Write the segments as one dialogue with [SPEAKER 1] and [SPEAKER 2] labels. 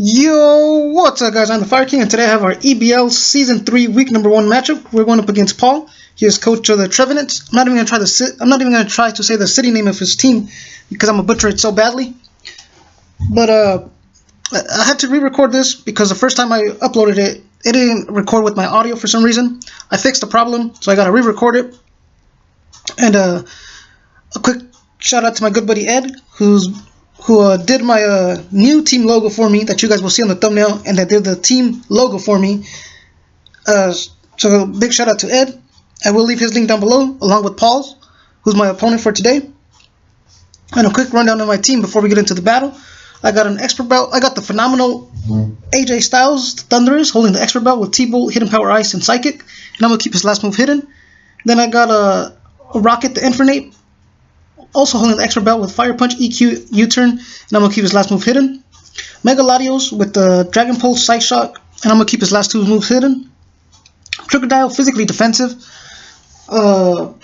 [SPEAKER 1] Yo, what's up guys, I'm the Fire King and today I have our EBL Season 3 Week Number 1 matchup. We're going up against Paul. He is coach of the Trevenants. I'm not even going to try to say the city name of his team because I'm going to butcher it so badly. But I had to re-record this because the first time I uploaded it, it didn't record with my audio for some reason. I fixed the problem, so I got to re-record it. And a quick shout out to my good buddy Ed, who did my new team logo for me that you guys will see on the thumbnail, and that did the team logo for me. So big shout out to Ed. I will leave his link down below along with Paul's, who's my opponent for today. And a quick rundown of my team before we get into the battle. I got an expert belt. I got the phenomenal AJ Styles, the Thunderous, holding the expert belt with T-Bolt, Hidden Power Ice, and Psychic. And I'm going to keep his last move hidden. Then I got a Rocket, the Infinite, also holding the expert belt with Fire Punch, EQ, U-Turn, and I'm going to keep his last move hidden. Mega Latios with the Dragon Pulse, Psych Shock, and I'm going to keep his last two moves hidden. Crocodile, physically defensive, holding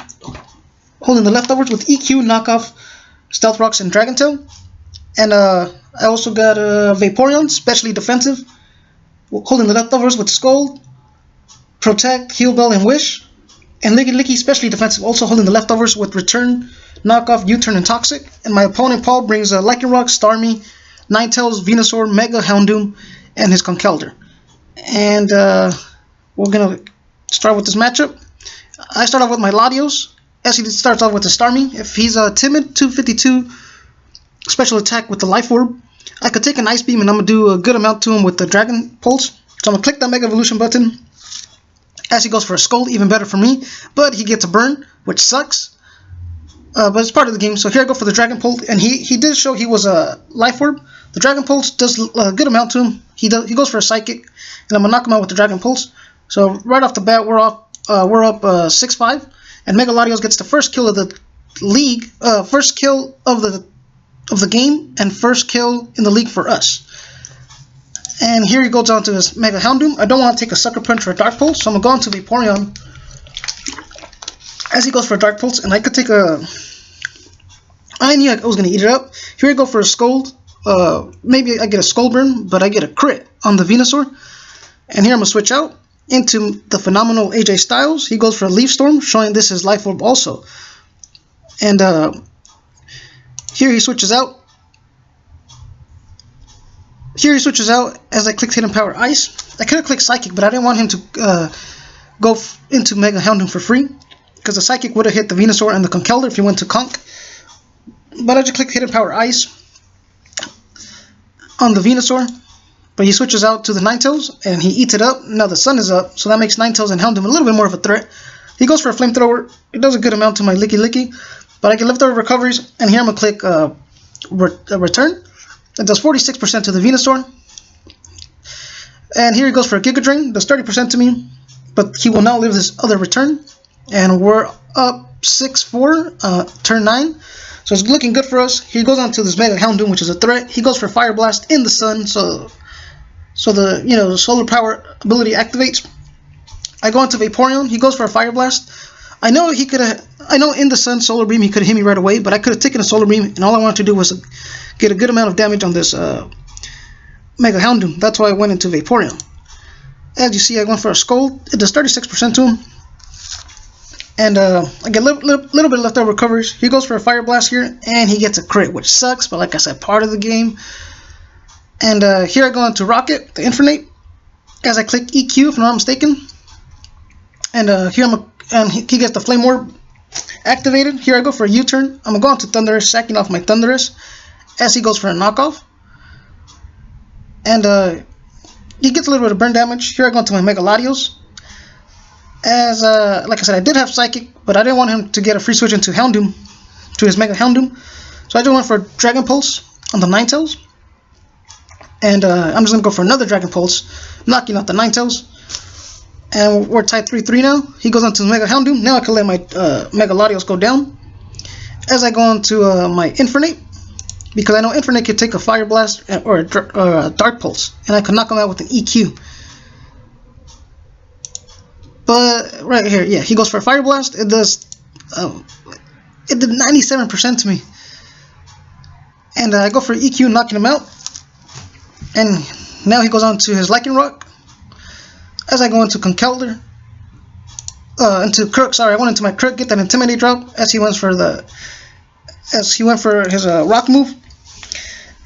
[SPEAKER 1] the leftovers with EQ, Knockoff, Stealth Rocks, and Dragon Tail. And I also got Vaporeon, specially defensive, holding the leftovers with Scold, Protect, Heal Bell, and Wish. And Licky Licky, specially defensive, also holding the leftovers with Return, Knockoff, U-Turn, and Toxic. And my opponent Paul brings Lycanroc, Starmie, Ninetales, Venusaur, Mega Houndoom, and his Conkeldurr. And we're going to start with this matchup. I start off with my Latios, as he starts off with the Starmie. If he's timid, 252 special attack with the Life Orb, I could take an Ice Beam and I'm going to do a good amount to him with the Dragon Pulse. So I'm going to click that Mega Evolution button. As he goes for a Scold, even better for me, but he gets a burn, which sucks. But it's part of the game, so here I go for the Dragon Pulse, and he did show he was a Life Orb. The Dragon Pulse does a good amount to him. He goes for a Psychic, and I'm gonna knock him out with the Dragon Pulse. So right off the bat, we're up 6-5, and Mega Latios gets the first kill of the league, first kill of the game, and first kill in the league for us. And here he goes on to his Mega Houndoom. I don't want to take a Sucker Punch or a Dark Pulse, so I'm going to go on to Vaporeon as he goes for a Dark Pulse. And I could take a... I knew I was going to eat it up. Here I go for a Scold. Maybe I get a Skull Burn, but I get a crit on the Venusaur. And here I'm going to switch out into the phenomenal AJ Styles. He goes for a Leaf Storm, showing this is Life Orb also. And here he switches out. Here he switches out as I clicked Hidden Power Ice. I could have clicked Psychic, but I didn't want him to go into Mega Houndoom for free, because the Psychic would have hit the Venusaur and the Conkeldurr if he went to Conk. But I just clicked Hidden Power Ice on the Venusaur, but he switches out to the Ninetales and he eats it up. Now the sun is up, so that makes Ninetales and Houndoom a little bit more of a threat. He goes for a Flamethrower. It does a good amount to my Licky Licky, but I get leftover recoveries, and here I'm going to click Return. It does 46% to the Venusaur. And here he goes for a Giga Drain. Does 30% to me, but he will not live this other return. And we're up 6-4, turn 9. So it's looking good for us. He goes on to this Mega Houndoom, which is a threat. He goes for Fire Blast in the sun, so the the solar power ability activates. I go on to Vaporeon. He goes for a Fire Blast. I know in the sun Solar Beam he could have hit me right away, but I could have taken a Solar Beam, and all I wanted to do was get a good amount of damage on this Mega Houndoom. That's why I went into Vaporeon. As you see, I went for a Scold. It does 36% to him. And I get a little bit of leftover recoveries. He goes for a Fire Blast here, and he gets a crit, which sucks, but like I said, part of the game. And here I go on to Rocket, the Infinite, as I click EQ, if I'm not mistaken. And he gets the Flame Orb activated. Here I go for a U-Turn. I'm going to go on to Thunderous, sacking off my Thunderous as he goes for a knockoff. And he gets a little bit of burn damage. Here I go into my Mega Latios. As like I said, I did have Psychic, but I didn't want him to get a free switch into Houndoom, to his Mega Houndoom. So I just went for a Dragon Pulse on the Ninetales. And I'm just going to go for another Dragon Pulse, knocking out the Ninetales. And we're tied 3-3 now. He goes on to the Mega Houndoom. Now I can let my Mega Latios go down. As I go on to my Infinite, because I know Infinite could take a Fire Blast or a Dark Pulse, and I could knock him out with an EQ. But right here, yeah, he goes for a Fire Blast. It does, it did 97% to me. And I go for EQ, knocking him out. And Now he goes on to his Lichen Rock. As I go into Conkeldurr, into Crook. Sorry, I went into my Crook, get that Intimidate drop as he went for his Rock move.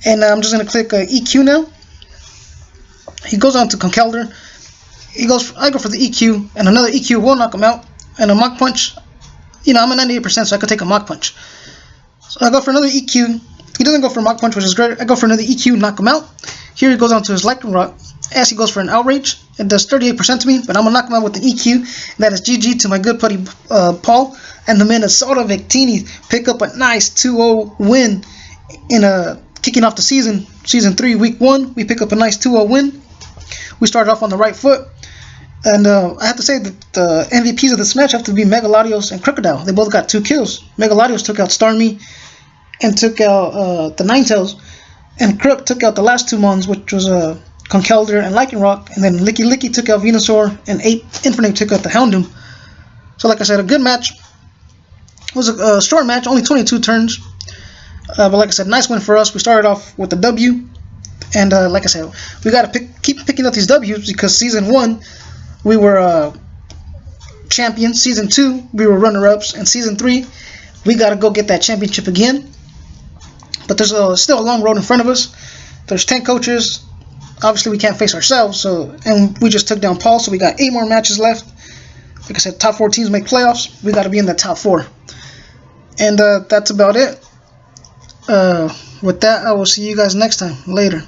[SPEAKER 1] And I'm just gonna click EQ now. He goes on to Conkeldurr. I go for the EQ, and another EQ will knock him out. And a Mach Punch. You know, I'm at 98%, so I could take a Mach Punch. So I go for another EQ. He doesn't go for a Mach Punch, which is great. I go for another EQ, knock him out. Here he goes on to his Lichen Rock. As he goes for an Outrage, it does 38% to me, but I'm gonna knock him out with an EQ. And that is GG to my good buddy Paul and the Minnesota Victinis. Pick up a nice 2-0 win in kicking off the season 3, week 1. We pick up a nice 2-0 win. We started off on the right foot, and I have to say that the MVPs of this match have to be Megaladios and Crocodile. They both got 2 kills. Megaladios took out Starmie and took out the Ninetales, and Crook took out the last 2 mons, which was Conkeldurr and Lichen Rock, and then Licky took out Venusaur, and Infernape took out the Houndoom. So like I said, a good match. It was a short match, only 22 turns, but like I said, nice win for us. We started off with a W, and like I said, we got to keep picking up these W's, because Season 1 we were champions, Season 2 we were runner-ups, and Season 3 we got to go get that championship again. But there's still a long road in front of us. There's 10 coaches. Obviously we can't face ourselves, and we just took down Paul, so we got 8 more matches left. Like I said, top 4 teams make playoffs. We got to be in the top 4. And that's about it. With that, I will see you guys next time. Later.